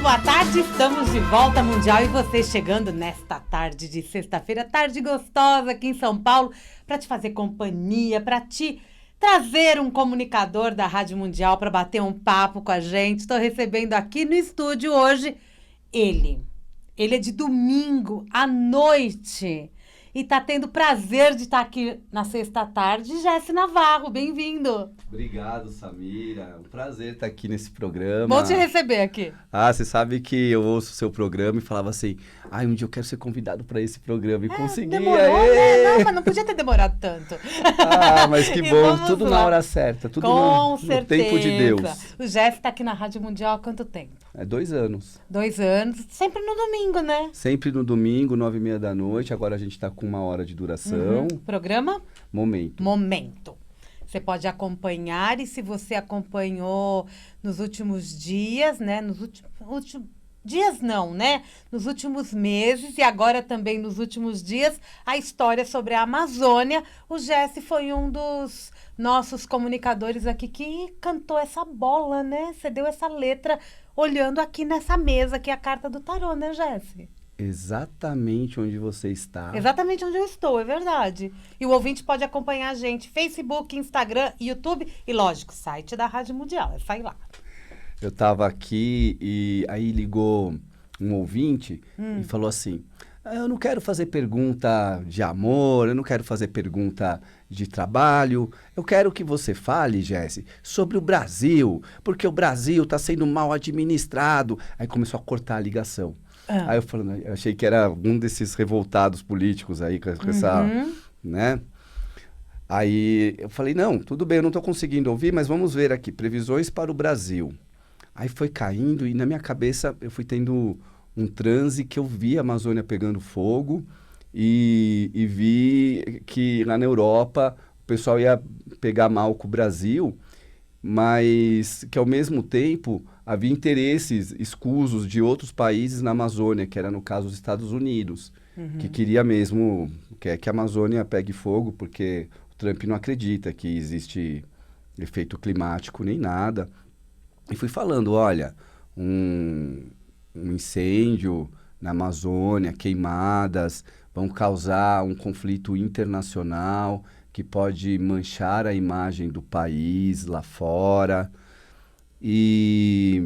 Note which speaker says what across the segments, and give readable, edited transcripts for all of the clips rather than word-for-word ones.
Speaker 1: boa tarde, estamos de volta Mundial e você chegando nesta tarde de sexta-feira, tarde gostosa aqui em São Paulo, para te fazer companhia, para te trazer um comunicador da Rádio Mundial para bater um papo com a gente. Estou recebendo aqui no estúdio hoje ele é de domingo à noite e tá tendo o prazer de estar aqui na sexta-tarde. Jesse Navarro, bem-vindo.
Speaker 2: Obrigado, Samira. É um prazer estar aqui nesse programa.
Speaker 1: Bom te receber aqui.
Speaker 2: Você sabe que eu ouço o seu programa e falava assim, um dia eu quero ser convidado para esse programa. E consegui.
Speaker 1: Demorou, né? Não, mas não podia ter demorado tanto.
Speaker 2: Mas que bom. Tudo na hora certa. Tudo no tempo de Deus.
Speaker 1: O Jesse está aqui na Rádio Mundial há quanto tempo?
Speaker 2: 2 anos.
Speaker 1: 2 anos. Sempre no domingo, né?
Speaker 2: Sempre no domingo, 9h30 da noite. Agora a gente está com 1 hora de duração.
Speaker 1: Programa?
Speaker 2: Momento.
Speaker 1: Você pode acompanhar e se você acompanhou nos últimos dias, né? Nos últimos meses e agora também nos últimos dias, a história sobre a Amazônia. O Jesse foi um dos nossos comunicadores aqui que cantou essa bola, né? Você deu essa letra olhando aqui nessa mesa, que é a carta do tarô, né, Jesse?
Speaker 2: Exatamente onde você está.
Speaker 1: Exatamente onde eu estou, é verdade. E o ouvinte pode acompanhar a gente Facebook, Instagram, YouTube e, lógico, site da Rádio Mundial. É sair lá.
Speaker 2: Eu estava aqui e aí ligou um ouvinte e falou assim, eu não quero fazer pergunta de amor, eu não quero fazer pergunta de trabalho, eu quero que você fale, Jesse, sobre o Brasil, porque o Brasil está sendo mal administrado. Aí começou a cortar a ligação. Aí eu achei que era um desses revoltados políticos aí com essa, né? Aí eu falei, não, tudo bem, eu não estou conseguindo ouvir, mas vamos ver aqui, previsões para o Brasil. Aí foi caindo e na minha cabeça eu fui tendo um transe que eu vi a Amazônia pegando fogo e vi que lá na Europa o pessoal ia pegar mal com o Brasil, mas que ao mesmo tempo havia interesses escusos de outros países na Amazônia, que era no caso os Estados Unidos, que queria mesmo que a Amazônia pegue fogo, porque o Trump não acredita que existe efeito climático nem nada. E fui falando, olha, um incêndio na Amazônia, queimadas, vão causar um conflito internacional que pode manchar a imagem do país lá fora e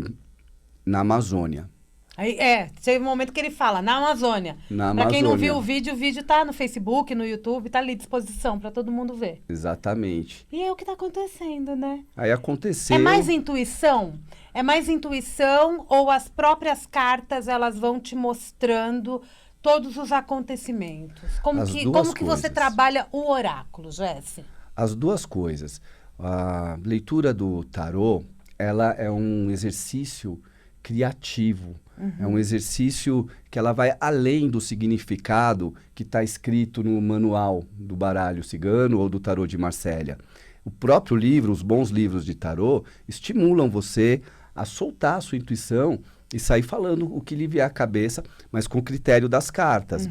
Speaker 2: na Amazônia.
Speaker 1: Aí, teve um momento que ele fala, na Amazônia. Para quem não viu o vídeo tá no Facebook, no YouTube, tá ali à disposição para todo mundo ver.
Speaker 2: Exatamente.
Speaker 1: E é o que tá acontecendo, né?
Speaker 2: Aí aconteceu...
Speaker 1: É mais intuição? É mais intuição ou as próprias cartas, elas vão te mostrando todos os acontecimentos? Como que você trabalha o oráculo, Jesse?
Speaker 2: As duas coisas. A leitura do tarô, ela é um exercício criativo. É um exercício que ela vai além do significado que está escrito no manual do baralho cigano ou do tarô de Marsella. O próprio livro, os bons livros de tarô, estimulam você a soltar a sua intuição e sair falando o que lhe vier à cabeça, mas com o critério das cartas,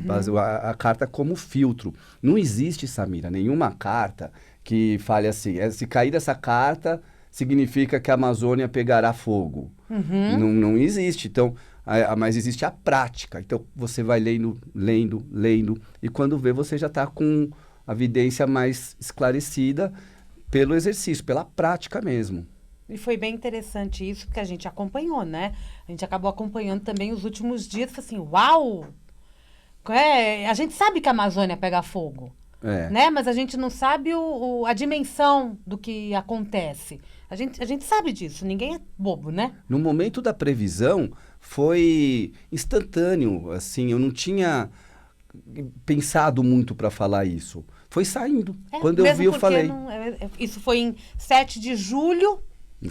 Speaker 2: a carta como filtro. Não existe, Samira, nenhuma carta que fale assim, se cair essa carta, significa que a Amazônia pegará fogo. Não existe. Então, mas existe a prática. Então, você vai lendo, e quando vê, você já está com a evidência mais esclarecida pelo exercício, pela prática mesmo.
Speaker 1: E foi bem interessante isso, porque a gente acompanhou, né? A gente acabou acompanhando também os últimos dias, assim, uau! A gente sabe que a Amazônia pega fogo, né? Mas a gente não sabe a dimensão do que acontece. A gente sabe disso, ninguém é bobo, né?
Speaker 2: No momento da previsão, foi instantâneo, assim, eu não tinha pensado muito para falar isso. Foi saindo. Quando eu vi, eu falei.
Speaker 1: Isso foi em 7 de julho,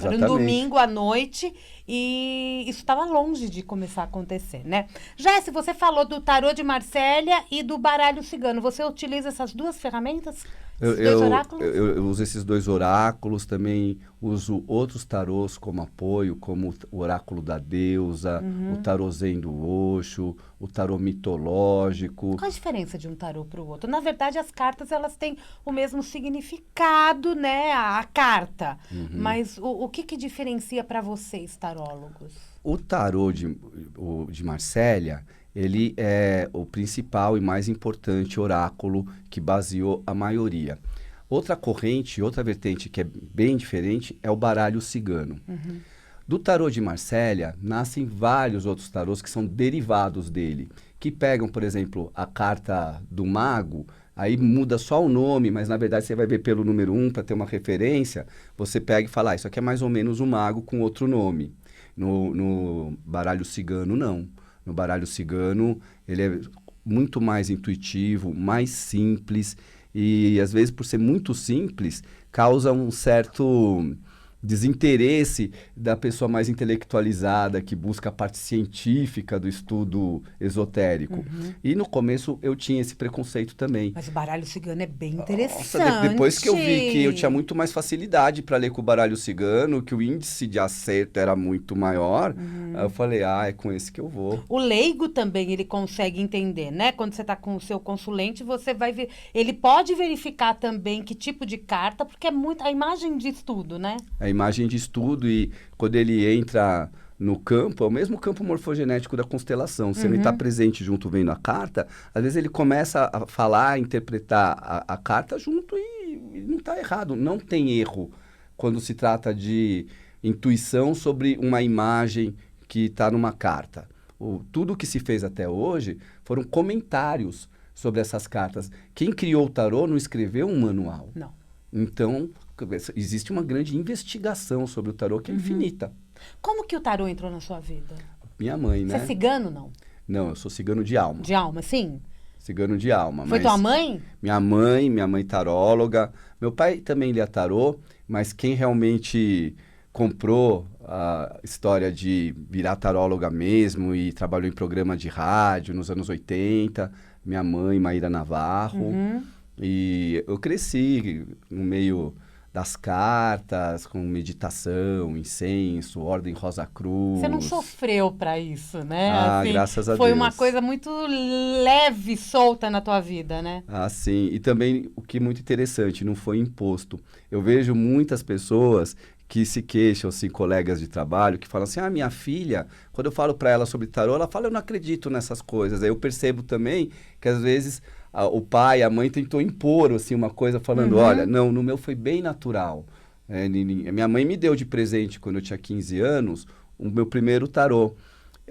Speaker 1: era um domingo à noite, e isso estava longe de começar a acontecer, né? Jesse, você falou do tarô de Marsella e do baralho cigano. Você utiliza essas duas ferramentas?
Speaker 2: Eu uso esses 2 oráculos, também uso outros tarôs como apoio, como o oráculo da deusa, o tarô zen do Osho, o tarô mitológico.
Speaker 1: Qual a diferença de um tarô para o outro? Na verdade, as cartas elas têm o mesmo significado, né? A carta. Mas o que diferencia para vocês, tarólogos?
Speaker 2: O tarô de Marsella, ele é o principal e mais importante oráculo que baseou a maioria. Outra corrente, outra vertente que é bem diferente é o baralho cigano. Do tarô de Marsella, nascem vários outros tarôs que são derivados dele, que pegam, por exemplo, a carta do mago, aí muda só o nome, mas na verdade você vai ver pelo número 1 para ter uma referência, você pega e fala, isso aqui é mais ou menos um mago com outro nome. No baralho cigano, não. No baralho cigano, ele é muito mais intuitivo, mais simples, e às vezes por ser muito simples, causa um certo desinteresse da pessoa mais intelectualizada que busca a parte científica do estudo esotérico. E no começo eu tinha esse preconceito também.
Speaker 1: Mas o baralho cigano é bem interessante.
Speaker 2: Nossa, depois que eu vi que eu tinha muito mais facilidade para ler com o baralho cigano, que o índice de acerto era muito maior, aí eu falei, é com esse que eu vou.
Speaker 1: O leigo também ele consegue entender, né? Quando você está com o seu consulente, você vai ver. Ele pode verificar também que tipo de carta, porque é muito a imagem de estudo, né?
Speaker 2: A imagem de estudo, e quando ele entra no campo, é o mesmo campo morfogenético da constelação. Se ele está presente junto vendo a carta, às vezes ele começa a falar, a interpretar a carta junto e não está errado. Não tem erro quando se trata de intuição sobre uma imagem que está numa carta. Tudo que se fez até hoje foram comentários sobre essas cartas. Quem criou o tarô não escreveu um manual.
Speaker 1: Não.
Speaker 2: Então, existe uma grande investigação sobre o tarô que é infinita.
Speaker 1: Como que o tarô entrou na sua vida?
Speaker 2: Minha mãe, né?
Speaker 1: Você é cigano, não?
Speaker 2: Não, eu sou cigano de alma.
Speaker 1: De alma, sim?
Speaker 2: Cigano de alma.
Speaker 1: Foi
Speaker 2: mas
Speaker 1: tua mãe?
Speaker 2: Minha mãe taróloga. Meu pai também lia tarô, mas quem realmente comprou a história de virar taróloga mesmo e trabalhou em programa de rádio nos anos 80, minha mãe, Maíra Navarro. E eu cresci no meio das cartas, com meditação, incenso, Ordem Rosa Cruz.
Speaker 1: Você não sofreu para isso, né?
Speaker 2: Graças a
Speaker 1: Deus. Foi uma coisa muito leve, solta na tua vida, né?
Speaker 2: Sim. E também, o que é muito interessante, não foi imposto. Eu vejo muitas pessoas que se queixam, assim, colegas de trabalho, que falam assim, minha filha, quando eu falo para ela sobre tarô, ela fala, eu não acredito nessas coisas. Aí eu percebo também que, às vezes, o pai, a mãe tentou impor, assim, uma coisa falando, olha, não, no meu foi bem natural. Minha mãe me deu de presente, quando eu tinha 15 anos, o meu primeiro tarô.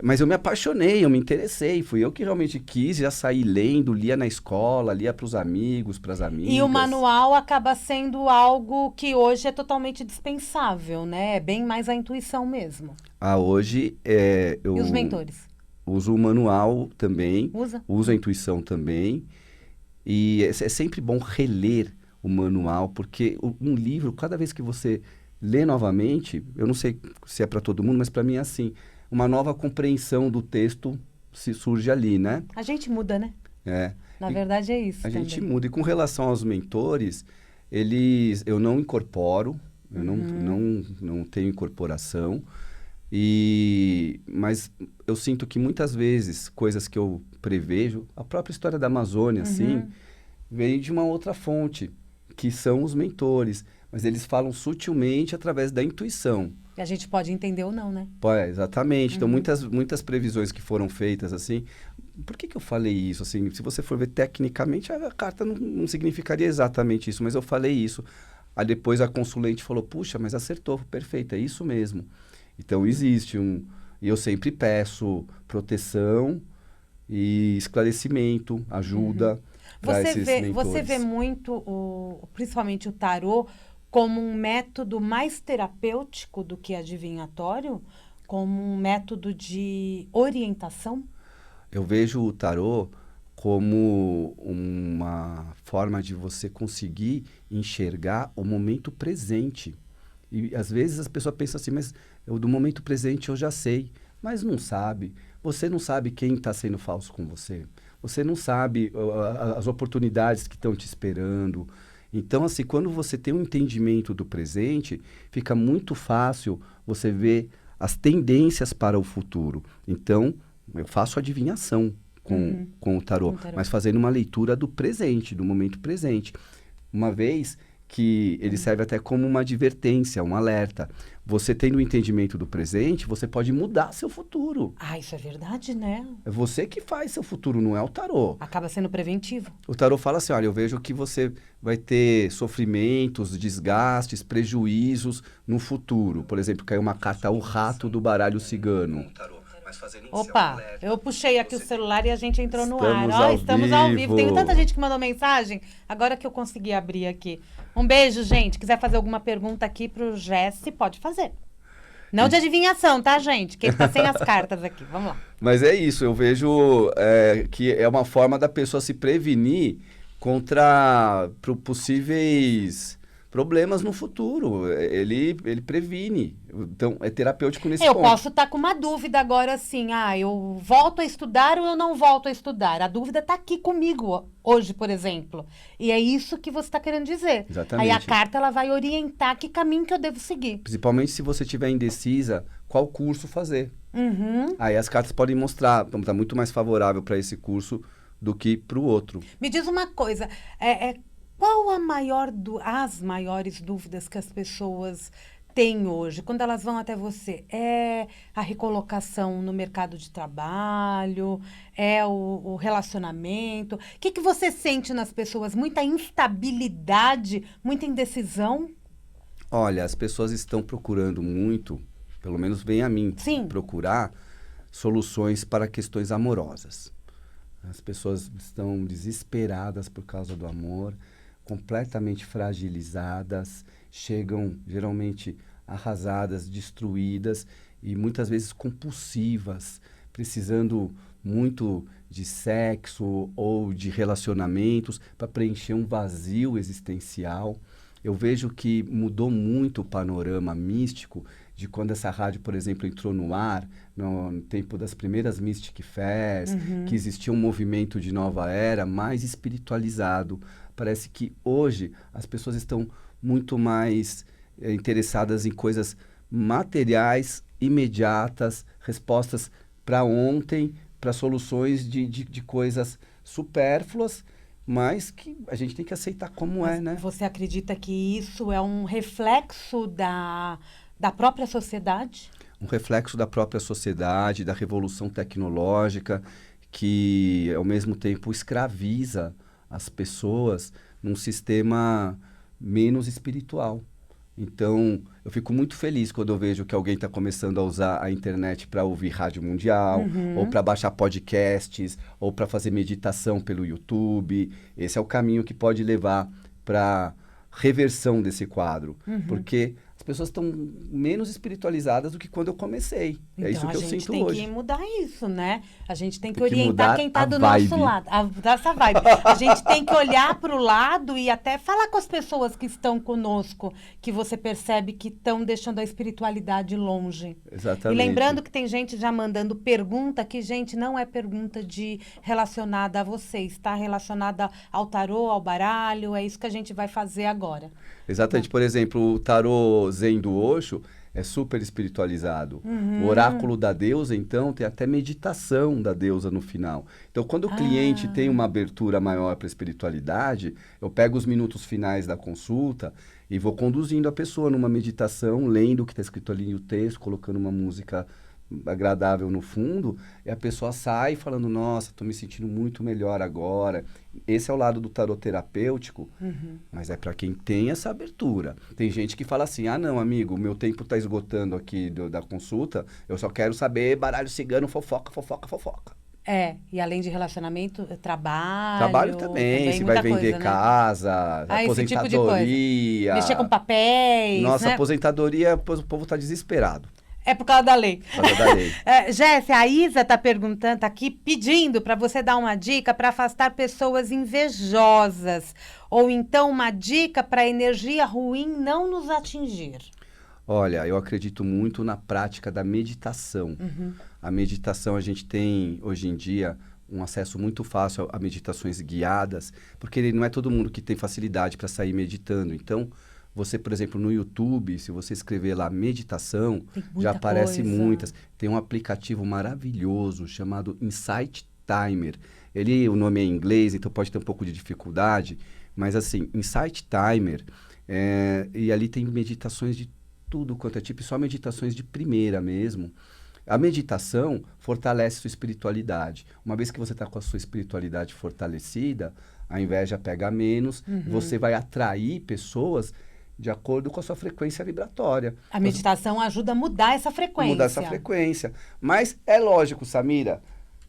Speaker 2: Mas eu me apaixonei, eu me interessei, fui eu que realmente quis, já saí lendo, lia na escola, lia para os amigos, para as amigas.
Speaker 1: E o manual acaba sendo algo que hoje é totalmente dispensável, né? É bem mais a intuição mesmo.
Speaker 2: Hoje eu...
Speaker 1: E os mentores?
Speaker 2: Uso o manual também, uso a intuição também, e é sempre bom reler o manual, porque um livro, cada vez que você lê novamente, eu não sei se é para todo mundo, mas para mim é assim, uma nova compreensão do texto se surge ali, né?
Speaker 1: A gente muda, né? Na verdade é isso.
Speaker 2: A gente muda. E com relação aos mentores, eu não incorporo, eu não tenho incorporação, mas eu sinto que muitas vezes, coisas que eu prevejo, a própria história da Amazônia, assim, vem de uma outra fonte, que são os mentores. Mas eles falam sutilmente através da intuição.
Speaker 1: E a gente pode entender ou não, né?
Speaker 2: Exatamente. Então, muitas previsões que foram feitas, assim... Por que eu falei isso? Assim, se você for ver tecnicamente, a carta não significaria exatamente isso, mas eu falei isso. Aí depois a consulente falou, puxa, mas acertou, perfeito, é isso mesmo. Então, existe e eu sempre peço proteção e esclarecimento, ajuda para esses mentores.
Speaker 1: Você vê muito, principalmente o tarô, como um método mais terapêutico do que adivinhatório? Como um método de orientação?
Speaker 2: Eu vejo o tarô como uma forma de você conseguir enxergar o momento presente. E às vezes as pessoas pensam assim, mas do momento presente eu já sei, mas não sabe. Você não sabe quem está sendo falso com você. Você não sabe as oportunidades que estão te esperando. Então, assim, quando você tem um entendimento do presente, fica muito fácil você ver as tendências para o futuro. Então, eu faço adivinhação com o tarô, mas fazendo uma leitura do presente, do momento presente. Uma vez que ele serve até como uma advertência, um alerta. Você tendo o entendimento do presente, você pode mudar seu futuro.
Speaker 1: Ah, isso é verdade, né?
Speaker 2: É você que faz seu futuro, não é o tarô.
Speaker 1: Acaba sendo preventivo.
Speaker 2: O tarô fala assim, olha, eu vejo que você vai ter sofrimentos, desgastes, prejuízos no futuro. Por exemplo, caiu uma carta, o rato do baralho cigano.
Speaker 1: Opa, eu puxei aqui o celular e a gente entrou no ar.
Speaker 2: Estamos
Speaker 1: Ó,
Speaker 2: ao
Speaker 1: estamos ao vivo.
Speaker 2: vivo.
Speaker 1: Tem tanta gente que mandou mensagem. Agora que eu consegui abrir aqui. Um beijo, gente. Quiser fazer alguma pergunta aqui pro Jesse, pode fazer. Não de adivinhação, tá, gente? Que ele tá sem as cartas aqui. Vamos lá.
Speaker 2: Mas é isso, eu vejo que é uma forma da pessoa se prevenir contra possíveis problemas no futuro. Ele previne. Então, é terapêutico nesse
Speaker 1: Eu
Speaker 2: ponto.
Speaker 1: posso estar com uma dúvida agora, assim, eu volto a estudar ou eu não volto a estudar? A dúvida está aqui comigo hoje, por exemplo. E é isso que você está querendo dizer.
Speaker 2: Exatamente.
Speaker 1: Aí a carta ela vai orientar que caminho que eu devo seguir.
Speaker 2: Principalmente se você estiver indecisa, qual curso fazer.
Speaker 1: Uhum.
Speaker 2: Aí as cartas podem mostrar, está muito mais favorável para esse curso do que para o outro.
Speaker 1: Me diz uma coisa, qual as maiores dúvidas que as pessoas têm hoje, quando elas vão até você? É a recolocação no mercado de trabalho? É o relacionamento? O que você sente nas pessoas? Muita instabilidade? Muita indecisão?
Speaker 2: Olha, as pessoas estão procurando muito, pelo menos vem a mim,
Speaker 1: Sim.
Speaker 2: procurar soluções para questões amorosas. As pessoas estão desesperadas por causa do amor, completamente fragilizadas, chegam geralmente arrasadas, destruídas e muitas vezes compulsivas, precisando muito de sexo ou de relacionamentos para preencher um vazio existencial. Eu vejo que mudou muito o panorama místico de quando essa rádio, por exemplo, entrou no ar, no tempo das primeiras Mystic Fest, que existia um movimento de nova era mais espiritualizado. Parece que hoje as pessoas estão muito mais interessadas em coisas materiais, imediatas, respostas para ontem, para soluções de coisas supérfluas, mas que a gente tem que aceitar como é, né?
Speaker 1: Você acredita que isso é um reflexo da própria sociedade?
Speaker 2: Um reflexo da própria sociedade, da revolução tecnológica, que ao mesmo tempo escraviza as pessoas num sistema menos espiritual. Então, eu fico muito feliz quando eu vejo que alguém está começando a usar a internet para ouvir rádio mundial, ou para baixar podcasts, ou para fazer meditação pelo YouTube. Esse é o caminho que pode levar para reversão desse quadro, porque as pessoas estão menos espiritualizadas do que quando eu comecei.
Speaker 1: Então,
Speaker 2: é isso que eu sinto hoje.
Speaker 1: A gente tem que mudar isso, né? A gente tem que
Speaker 2: Tem que
Speaker 1: orientar
Speaker 2: mudar
Speaker 1: quem está
Speaker 2: a
Speaker 1: do
Speaker 2: vibe.
Speaker 1: nosso lado. Essa vibe. A gente tem que olhar para o lado e até falar com as pessoas que estão conosco, que você percebe que estão deixando a espiritualidade longe.
Speaker 2: Exatamente.
Speaker 1: E lembrando que tem gente já mandando pergunta, que, gente, não é pergunta relacionada a vocês, está relacionada ao tarô, ao baralho, é isso que a gente vai fazer agora.
Speaker 2: Exatamente. Por exemplo, o tarô Zen do Osho é super espiritualizado. O oráculo da deusa, então, tem até meditação da deusa no final. Então, quando o cliente tem uma abertura maior para a espiritualidade, eu pego os minutos finais da consulta e vou conduzindo a pessoa numa meditação, lendo o que está escrito ali no texto, colocando uma música agradável no fundo, e a pessoa sai falando, nossa, estou me sentindo muito melhor agora. Esse é o lado do tarô terapêutico, mas é para quem tem essa abertura. Tem gente que fala assim, não, amigo, meu tempo está esgotando aqui da consulta, eu só quero saber baralho cigano, fofoca, fofoca, fofoca.
Speaker 1: E além de relacionamento, trabalho...
Speaker 2: Trabalho também, se vai vender
Speaker 1: coisa,
Speaker 2: casa,
Speaker 1: né?
Speaker 2: aposentadoria...
Speaker 1: Esse tipo de coisa. Mexer com papéis,
Speaker 2: Nossa,
Speaker 1: né?
Speaker 2: Aposentadoria, o povo está desesperado.
Speaker 1: É por causa da lei.
Speaker 2: Por causa da lei.
Speaker 1: Jéssica, a Isa está perguntando, tá aqui, pedindo para você dar uma dica para afastar pessoas invejosas. Ou então uma dica para a energia ruim não nos atingir.
Speaker 2: Olha, eu acredito muito na prática da meditação. A meditação, a gente tem, hoje em dia, um acesso muito fácil a meditações guiadas, porque não é todo mundo que tem facilidade para sair meditando. Então, você, por exemplo, no YouTube, se você escrever lá meditação, já aparece muitas. Tem um aplicativo maravilhoso chamado Insight Timer. O nome é em inglês, então pode ter um pouco de dificuldade, mas assim, Insight Timer E ali tem meditações de tudo quanto é tipo, e só meditações de primeira mesmo. A meditação fortalece sua espiritualidade. Uma vez que você está com a sua espiritualidade fortalecida, a inveja pega menos, você vai atrair pessoas de acordo com a sua frequência vibratória.
Speaker 1: A meditação ajuda a mudar essa frequência.
Speaker 2: Mudar essa frequência. Mas é lógico, Samira,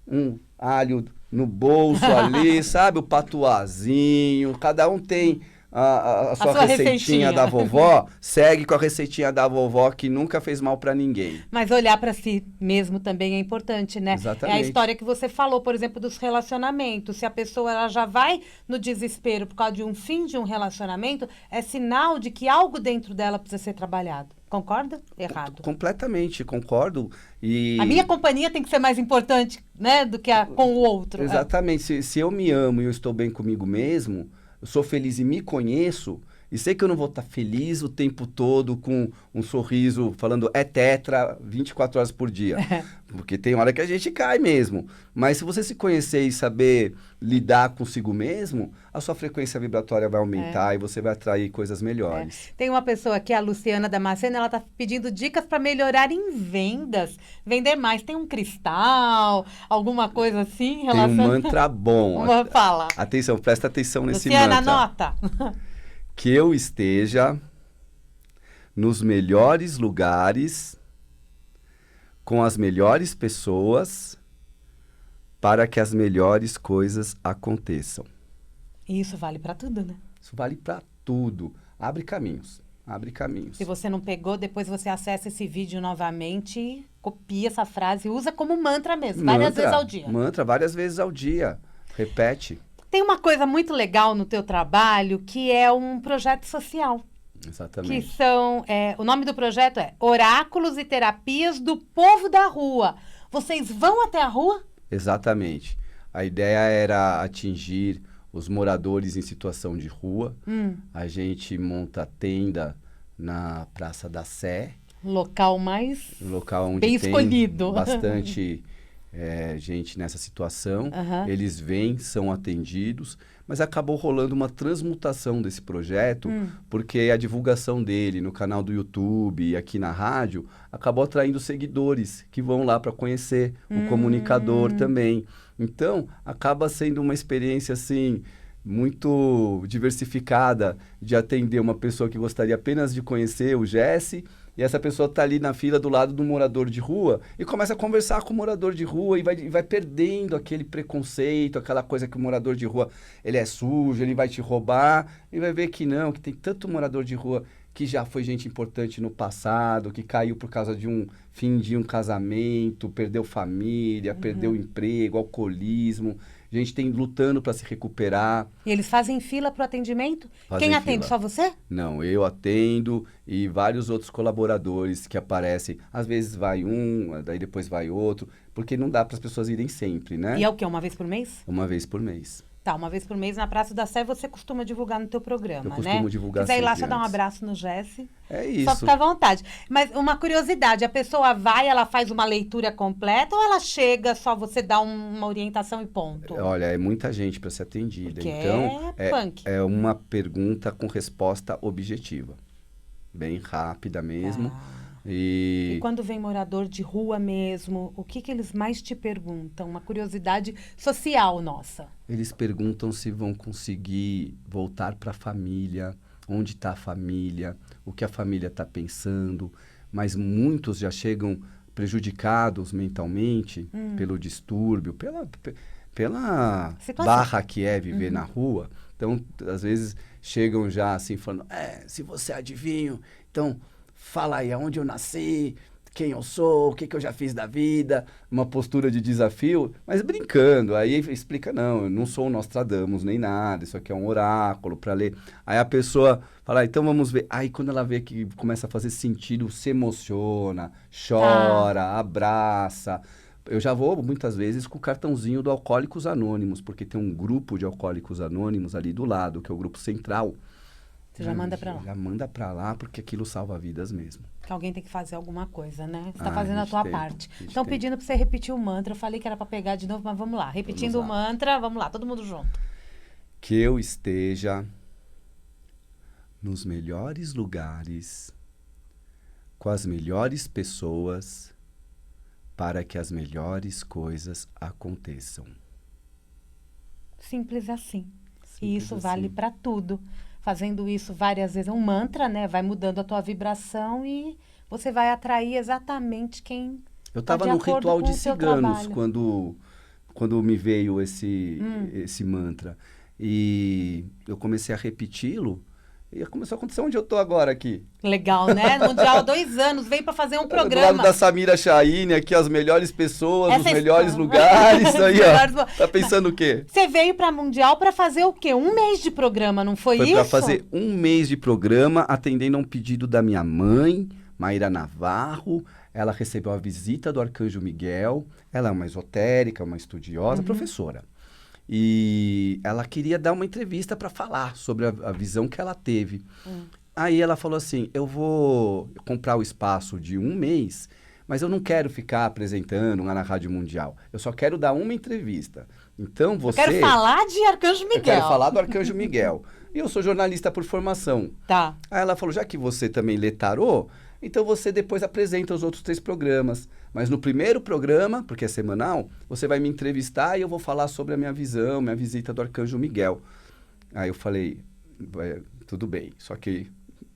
Speaker 2: um alho no bolso ali, sabe? O patuazinho, cada um tem a sua receitinha da vovó, segue com a receitinha da vovó que nunca fez mal para ninguém.
Speaker 1: Mas olhar para si mesmo também é importante, né?
Speaker 2: Exatamente.
Speaker 1: É a história que você falou, por exemplo, dos relacionamentos. Se a pessoa ela já vai no desespero por causa de um fim de um relacionamento, é sinal de que algo dentro dela precisa ser trabalhado. Concorda? Errado.
Speaker 2: Completamente, concordo.
Speaker 1: A minha companhia tem que ser mais importante, né, do que a com o outro.
Speaker 2: Exatamente. Se eu me amo e eu estou bem comigo mesmo, eu sou feliz e me conheço, e sei que eu não vou estar feliz o tempo todo com um sorriso falando tetra 24 horas por dia. Porque tem hora que a gente cai mesmo. Mas se você se conhecer e saber lidar consigo mesmo, a sua frequência vibratória vai aumentar e você vai atrair coisas melhores.
Speaker 1: Tem uma pessoa aqui, a Luciana Damasceno, ela está pedindo dicas para melhorar em vendas. Vender mais. Tem um cristal, alguma coisa assim?
Speaker 2: Tem um mantra bom.
Speaker 1: Fala.
Speaker 2: Atenção, presta atenção nesse
Speaker 1: Luciana,
Speaker 2: mantra.
Speaker 1: anota.
Speaker 2: Que eu esteja nos melhores lugares, com as melhores pessoas, para que as melhores coisas aconteçam.
Speaker 1: Isso vale para tudo, né?
Speaker 2: Isso vale para tudo. Abre caminhos. Abre caminhos.
Speaker 1: Se você não pegou, depois você acessa esse vídeo novamente, copia essa frase e usa como mantra mesmo, várias vezes ao dia.
Speaker 2: Mantra, várias vezes ao dia. Repete.
Speaker 1: Tem uma coisa muito legal no teu trabalho, que é um projeto social.
Speaker 2: Exatamente.
Speaker 1: Que são, o nome do projeto é Oráculos e Terapias do Povo da Rua. Vocês vão até a rua?
Speaker 2: Exatamente. A ideia era atingir os moradores em situação de rua. A gente monta tenda na Praça da Sé.
Speaker 1: Local mais
Speaker 2: local onde
Speaker 1: bem
Speaker 2: tem
Speaker 1: escolhido.
Speaker 2: Bastante gente nessa situação. Eles vêm, são atendidos, mas acabou rolando uma transmutação desse projeto, porque a divulgação dele no canal do YouTube e aqui na rádio acabou atraindo seguidores que vão lá para conhecer o comunicador também. Então, acaba sendo uma experiência assim muito diversificada de atender uma pessoa que gostaria apenas de conhecer o Jesse, e essa pessoa está ali na fila do lado do morador de rua e começa a conversar com o morador de rua e vai perdendo aquele preconceito, aquela coisa que o morador de rua ele é sujo, ele vai te roubar, e vai ver que não, que tem tanto morador de rua que já foi gente importante no passado, que caiu por causa de um fim de um casamento, perdeu família, perdeu emprego, alcoolismo. A gente tem lutando para se recuperar.
Speaker 1: E eles fazem fila para o atendimento?
Speaker 2: Fazem
Speaker 1: Quem atende?
Speaker 2: fila.
Speaker 1: Só você?
Speaker 2: Não, eu atendo e vários outros colaboradores que aparecem. Às vezes vai um, daí depois vai outro, porque não dá para as pessoas irem sempre, né?
Speaker 1: E é o quê? Uma vez por mês?
Speaker 2: Uma vez por mês.
Speaker 1: Tá, uma vez por mês na Praça da Sé você costuma divulgar no teu programa, né?
Speaker 2: Eu costumo divulgar
Speaker 1: quiser ir lá
Speaker 2: sempre
Speaker 1: só dar um
Speaker 2: antes.
Speaker 1: abraço no Jesse.
Speaker 2: É isso.
Speaker 1: Só fica à vontade. Mas uma curiosidade, a pessoa vai, ela faz uma leitura completa ou ela chega, só você dá uma orientação e ponto?
Speaker 2: Olha, é muita gente para ser atendida.
Speaker 1: Porque
Speaker 2: então,
Speaker 1: é punk.
Speaker 2: é uma pergunta com resposta objetiva. Bem rápida mesmo.
Speaker 1: E quando vem morador de rua mesmo, o que eles mais te perguntam? Uma curiosidade social nossa.
Speaker 2: Eles perguntam se vão conseguir voltar para a família, onde está a família, o que a família está pensando. Mas muitos já chegam prejudicados mentalmente pelo distúrbio, pela barra que é viver na rua. Então, às vezes, chegam já assim falando, se você é adivinho, então fala aí aonde eu nasci, quem eu sou, o que eu já fiz da vida, uma postura de desafio, mas brincando. Aí explica, não, eu não sou um Nostradamus nem nada, isso aqui é um oráculo para ler. Aí a pessoa fala, então vamos ver. Aí quando ela vê que começa a fazer sentido, se emociona, chora, abraça. Eu já vou muitas vezes com o cartãozinho do Alcoólicos Anônimos, porque tem um grupo de Alcoólicos Anônimos ali do lado, que é o grupo central.
Speaker 1: Você já manda pra lá?
Speaker 2: Já manda pra lá, porque aquilo salva vidas mesmo.
Speaker 1: Que alguém tem que fazer alguma coisa, né? Você tá fazendo a tua parte. Estão
Speaker 2: tem.
Speaker 1: pedindo pra você repetir o mantra. Eu falei que era pra pegar de novo, mas vamos lá. Repetindo o mantra, vamos lá, todo mundo junto.
Speaker 2: Que eu esteja nos melhores lugares, com as melhores pessoas, para que as melhores coisas aconteçam.
Speaker 1: Simples assim.
Speaker 2: Simples
Speaker 1: E isso vale
Speaker 2: assim.
Speaker 1: para tudo. Fazendo isso várias vezes, é um mantra, né? Vai mudando a tua vibração e você vai atrair exatamente quem
Speaker 2: Eu
Speaker 1: está
Speaker 2: estava
Speaker 1: de
Speaker 2: no
Speaker 1: acordo
Speaker 2: ritual
Speaker 1: com
Speaker 2: de
Speaker 1: o teu
Speaker 2: ciganos
Speaker 1: trabalho.
Speaker 2: quando me veio esse mantra. E eu comecei a repeti-lo e começou a acontecer onde eu estou agora aqui.
Speaker 1: Legal, né? Mundial há 2 anos, veio para fazer um
Speaker 2: Do lado
Speaker 1: programa.
Speaker 2: da Samira Chaine, aqui as melhores pessoas, os
Speaker 1: Essa
Speaker 2: melhores
Speaker 1: história.
Speaker 2: lugares. Aí,
Speaker 1: Melhores-
Speaker 2: ó. Tá pensando o quê?
Speaker 1: Você veio para Mundial para fazer o quê? 1 mês de programa, não foi
Speaker 2: Foi para
Speaker 1: isso?
Speaker 2: fazer 1 mês de programa, atendendo a um pedido da minha mãe, Maíra Navarro. Ela recebeu a visita do Arcanjo Miguel. Ela é uma esotérica, uma estudiosa, professora. E ela queria dar uma entrevista para falar sobre a visão que ela teve. Aí ela falou assim, eu vou comprar o espaço de 1 mês, mas eu não quero ficar apresentando lá na Rádio Mundial. Eu só quero dar uma entrevista. Então
Speaker 1: Eu
Speaker 2: você...
Speaker 1: quero falar de Arcanjo Miguel.
Speaker 2: Eu quero falar do Arcanjo Miguel. E eu sou jornalista por formação.
Speaker 1: Tá.
Speaker 2: Aí ela falou, já que você também lê tarô, então você depois apresenta os outros 3 programas. Mas no primeiro programa, porque é semanal, você vai me entrevistar e eu vou falar sobre a minha visão, minha visita do Arcanjo Miguel. Aí eu falei, tudo bem, só que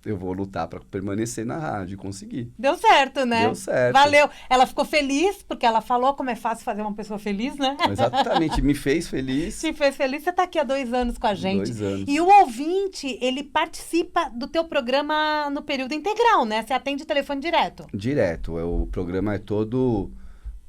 Speaker 2: eu vou lutar para permanecer na rádio e conseguir.
Speaker 1: Deu certo, né?
Speaker 2: Deu certo.
Speaker 1: Valeu. Ela ficou feliz, porque ela falou como é fácil fazer uma pessoa feliz, né?
Speaker 2: Exatamente, me fez feliz.
Speaker 1: Te fez feliz. Você está aqui há 2 anos com a gente.
Speaker 2: 2 anos.
Speaker 1: E o ouvinte, ele participa do teu programa no período integral, né? Você atende telefone direto.
Speaker 2: Direto, o programa é todo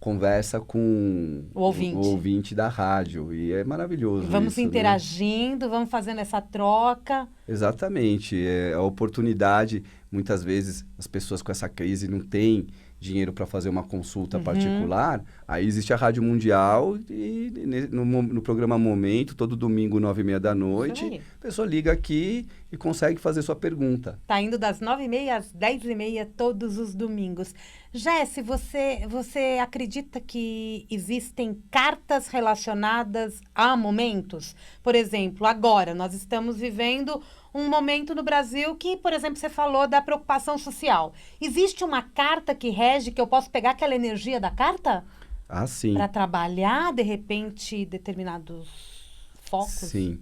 Speaker 2: conversa com
Speaker 1: O ouvinte.
Speaker 2: Da rádio, e é maravilhoso
Speaker 1: Vamos
Speaker 2: isso, né?
Speaker 1: interagindo, vamos fazendo essa troca.
Speaker 2: Exatamente, é a oportunidade, muitas vezes as pessoas com essa crise não têm dinheiro para fazer uma consulta particular, aí existe a Rádio Mundial e no programa Momento, todo domingo, 9h30 da
Speaker 1: Isso
Speaker 2: noite,
Speaker 1: aí.
Speaker 2: a pessoa liga aqui e consegue fazer sua pergunta.
Speaker 1: Tá indo das 9h30 às 10h30 todos os domingos. Jesse, você acredita que existem cartas relacionadas a momentos? Por exemplo, agora nós estamos vivendo um momento no Brasil que, por exemplo, você falou da preocupação social. Existe uma carta que rege, que eu posso pegar aquela energia da carta
Speaker 2: Ah, sim.
Speaker 1: para trabalhar, de repente, determinados focos?
Speaker 2: Sim.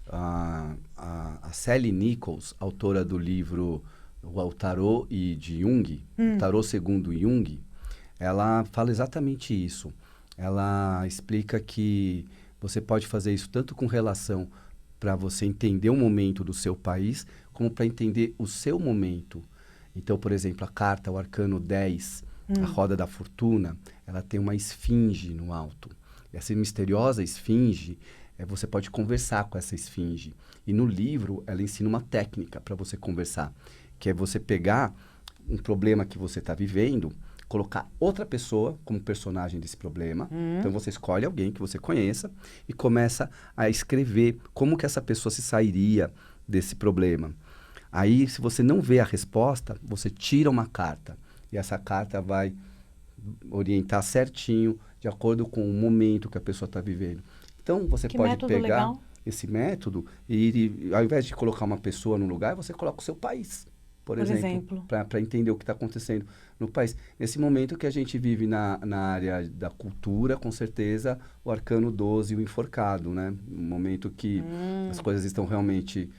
Speaker 2: A Sally Nichols, autora do livro O Tarô e de Jung, Tarô segundo Jung, ela fala exatamente isso. Ela explica que você pode fazer isso tanto com relação para você entender o momento do seu país, como para entender o seu momento. Então, por exemplo, a carta, o Arcano 10, a Roda da Fortuna, ela tem uma esfinge no alto. Essa misteriosa esfinge, você pode conversar com essa esfinge. E no livro, ela ensina uma técnica para você conversar, que é você pegar um problema que você está vivendo, colocar outra pessoa como personagem desse problema. Então, você escolhe alguém que você conheça e começa a escrever como que essa pessoa se sairia desse problema. Aí, se você não vê a resposta, você tira uma carta. E essa carta vai orientar certinho, de acordo com o momento que a pessoa está vivendo. Então, você
Speaker 1: Que
Speaker 2: pode
Speaker 1: método
Speaker 2: pegar
Speaker 1: legal.
Speaker 2: esse método e, ao invés de colocar uma pessoa no lugar, você coloca o seu país, por exemplo. Para entender o que está acontecendo no país. Nesse momento que a gente vive na área da cultura, com certeza, o Arcano 12 e o Enforcado, né? Um momento que as coisas estão realmente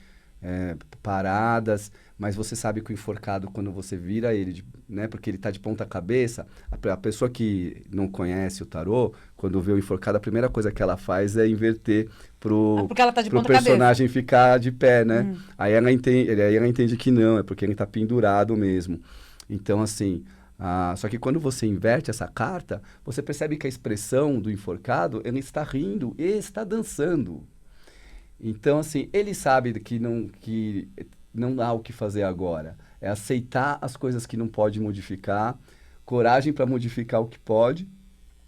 Speaker 2: paradas, mas você sabe que o enforcado, quando você vira ele, né, porque ele está de ponta cabeça, a pessoa que não conhece o tarô, quando vê o enforcado, a primeira coisa que ela faz é inverter
Speaker 1: porque ela tá de
Speaker 2: pro
Speaker 1: ponta
Speaker 2: personagem ficar de pé, né? Aí ela entende que não, é porque ele está pendurado mesmo. Então, assim, só que quando você inverte essa carta, você percebe que a expressão do enforcado, ele está rindo e está dançando. Então, assim, ele sabe que não há o que fazer agora. É aceitar as coisas que não pode modificar, coragem para modificar o que pode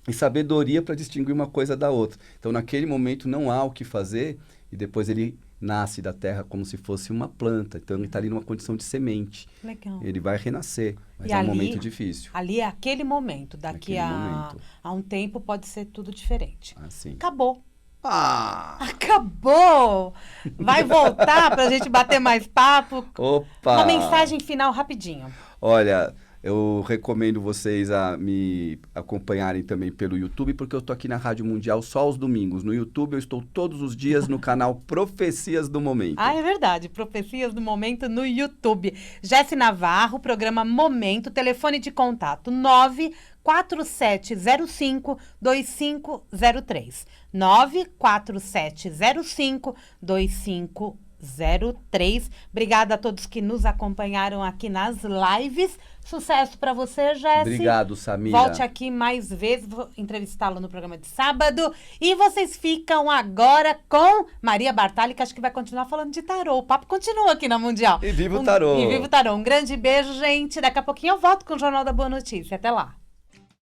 Speaker 2: e sabedoria para distinguir uma coisa da outra. Então, naquele momento, não há o que fazer e depois ele nasce da terra como se fosse uma planta. Então, ele está ali numa condição de semente.
Speaker 1: Legal.
Speaker 2: Ele vai renascer, mas
Speaker 1: E
Speaker 2: é um
Speaker 1: ali-
Speaker 2: momento difícil.
Speaker 1: Ali é aquele momento. Daqui
Speaker 2: Aquele
Speaker 1: a
Speaker 2: momento.
Speaker 1: um tempo pode ser tudo diferente.
Speaker 2: Assim.
Speaker 1: Acabou.
Speaker 2: Ah!
Speaker 1: Acabou! Vai voltar pra gente bater mais papo.
Speaker 2: Opa!
Speaker 1: Uma mensagem final rapidinho.
Speaker 2: Olha, eu recomendo vocês a me acompanharem também pelo YouTube, porque eu tô aqui na Rádio Mundial só aos domingos. No YouTube eu estou todos os dias no canal Profecias do Momento.
Speaker 1: Ah, é verdade. Profecias do Momento no YouTube. Jesse Navarro, programa Momento, telefone de contato 94705-2503. 94705-2503. Obrigada a todos que nos acompanharam aqui nas lives. Sucesso para você, Jesse.
Speaker 2: Obrigado, Samira.
Speaker 1: Volte aqui mais vezes, vou entrevistá-lo no programa de sábado. E vocês ficam agora com Maria Bartali, que acho que vai continuar falando de tarô. O papo continua aqui na Mundial.
Speaker 2: E viva o tarô.
Speaker 1: E viva o tarô. Um grande beijo, gente. Daqui a pouquinho eu volto com o Jornal da Boa Notícia. Até lá.